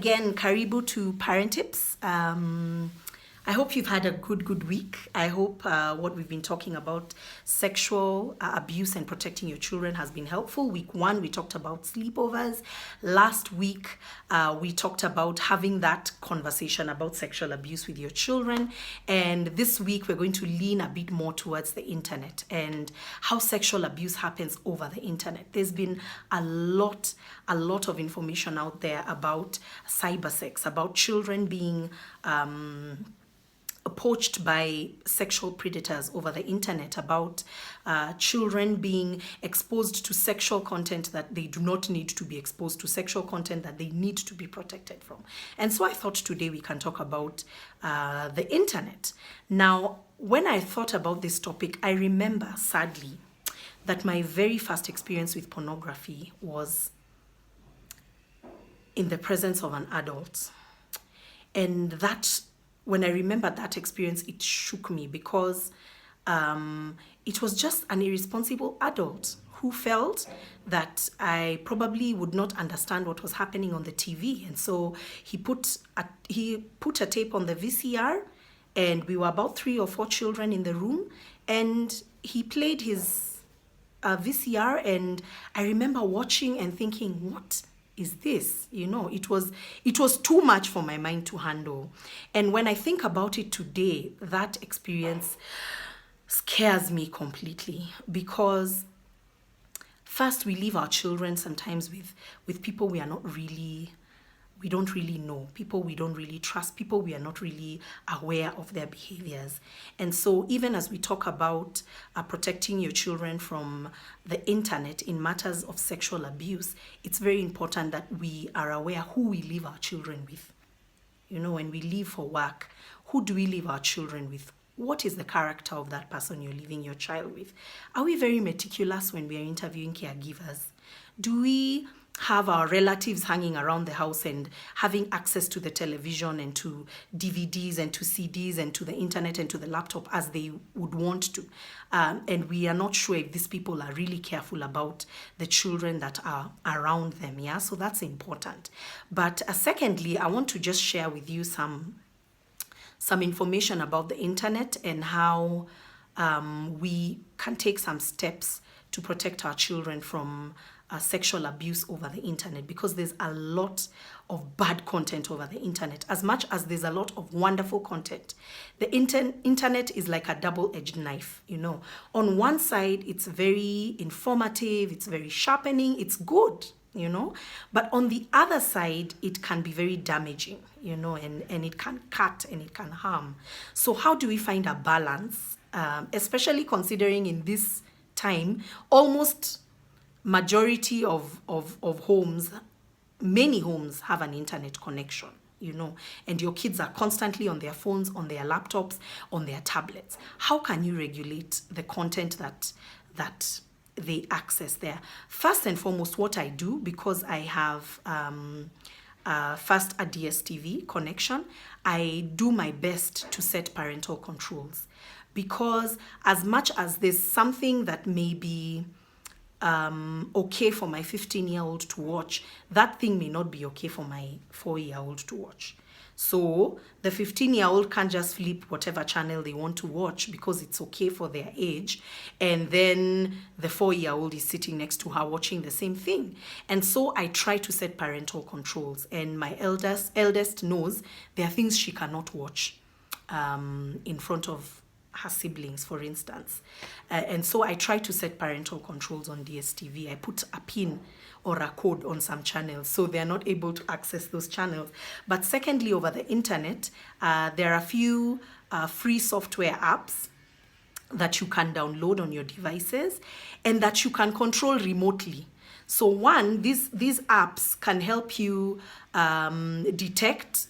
again, karibu to Parent Tips. I hope you've had a good week. I hope what we've been talking about, sexual abuse and protecting your children, has been helpful. Week 1, we talked about sleepovers. Last week, we talked about having that conversation about sexual abuse with your children. And this week, we're going to lean a bit more towards the internet and how sexual abuse happens over the internet. There's been a lot of information out there about cyber sex, about children being poached by sexual predators over the internet, about children being exposed to sexual content that they do not need to be exposed to, sexual content that they need to be protected from. And so I thought today we can talk about the internet. Now, when I thought about this topic, I remember sadly that my very first experience with pornography was in the presence of an adult. And that, when I remember that experience, it shook me because it was just an irresponsible adult who felt that I probably would not understand what was happening on the TV. And so he put a tape on the VCR, and we were about 3 or 4 children in the room, and he played his VCR, and I remember watching and thinking, what is this? You know, it was too much for my mind to handle. And when I think about it today, that experience scares me completely, because first, we leave our children sometimes with people we don't really know, people we don't really trust, people we are not really aware of their behaviors. And so even as we talk about protecting your children from the internet in matters of sexual abuse, it's very important that we are aware who we leave our children with. You know, when we leave for work, who do we leave our children with? What is the character of that person you're leaving your child with? Are we very meticulous when we are interviewing caregivers? Do we have our relatives hanging around the house and having access to the television and to DVDs and to CDs and to the internet and to the laptop as they would want to? And we are not sure if these people are really careful about the children that are around them. Yeah, so that's important. But secondly, I want to just share with you some information about the internet and how we can take some steps to protect our children from sexual abuse over the internet, because there's a lot of bad content over the internet. As much as there's a lot of wonderful content, the internet is like a double-edged knife, you know. On one side, it's very informative, it's very sharpening, it's good, you know. But on the other side, it can be very damaging, you know, and it can cut and it can harm. So how do we find a balance, especially considering in this time, almost majority of homes, many homes have an internet connection, you know, and your kids are constantly on their phones, on their laptops, on their tablets. How can you regulate the content that they access there? First and foremost, what I do, because I have first a DSTV connection, I do my best to set parental controls, because as much as there's something that may be okay for my 15-year-old to watch, that thing may not be okay for my 4-year-old to watch. So the 15-year-old can't just flip whatever channel they want to watch because it's okay for their age, and then the 4-year-old is sitting next to her watching the same thing. And so I try to set parental controls, and my eldest knows there are things she cannot watch in front of her siblings, for instance. And so I try to set parental controls on DSTV. I put a pin or a code on some channels so they're not able to access those channels. But secondly, over the internet, there are a few free software apps that you can download on your devices and that you can control remotely. So one, these apps can help you detect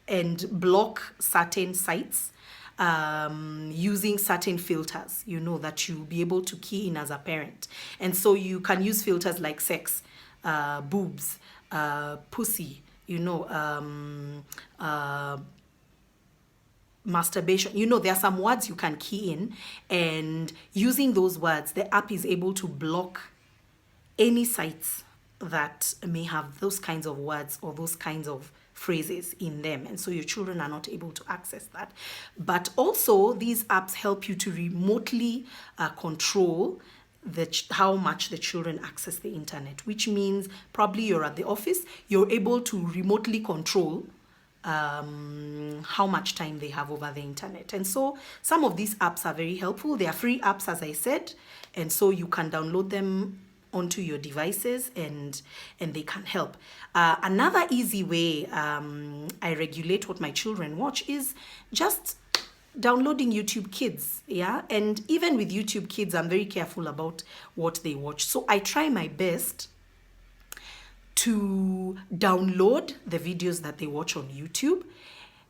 and block certain sites using certain filters, you know, that you'll be able to key in as a parent. And so you can use filters like sex, boobs, pussy, you know, masturbation. You know, there are some words you can key in, and using those words, the app is able to block any sites that may have those kinds of words or those kinds of phrases in them, and so your children are not able to access that. But also these apps help you to remotely control how much the children access the internet, which means probably you're at the office, you're able to remotely control how much time they have over the internet. And so some of these apps are very helpful. They are free apps, as I said, and so you can download them onto your devices, and they can help. Another easy way I regulate what my children watch is just downloading YouTube Kids, yeah? And even with YouTube Kids, I'm very careful about what they watch. So I try my best to download the videos that they watch on YouTube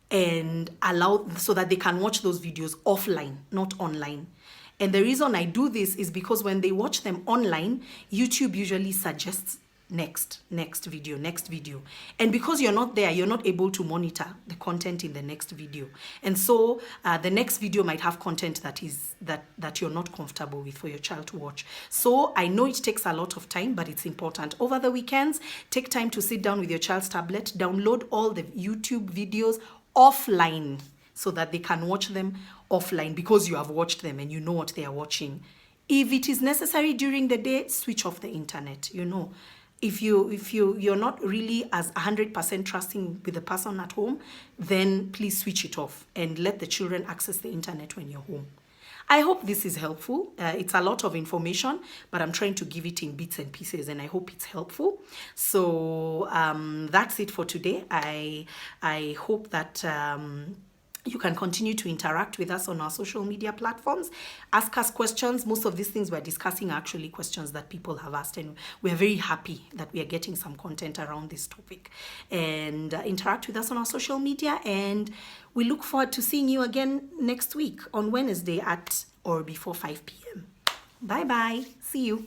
and allow so that they can watch those videos offline, not online. And the reason I do this is because when they watch them online, YouTube usually suggests next video. And because you're not there, you're not able to monitor the content in the next video. And so the next video might have content that you're not comfortable with for your child to watch. So I know it takes a lot of time, but it's important. Over the weekends, take time to sit down with your child's tablet, download all the YouTube videos offline so that they can watch them offline because you have watched them and you know what they are watching. If it is necessary during the day, switch off the internet, you know. If you're not really as 100% trusting with the person at home, then please switch it off and let the children access the internet when you're home. I hope this is helpful. It's a lot of information, but I'm trying to give it in bits and pieces, and I hope it's helpful. So that's it for today. I hope that you can continue to interact with us on our social media platforms. Ask us questions. Most of these things we're discussing are actually questions that people have asked, and we're very happy that we are getting some content around this topic. And interact with us on our social media, and we look forward to seeing you again next week on Wednesday at or before 5 p.m. Bye-bye. See you.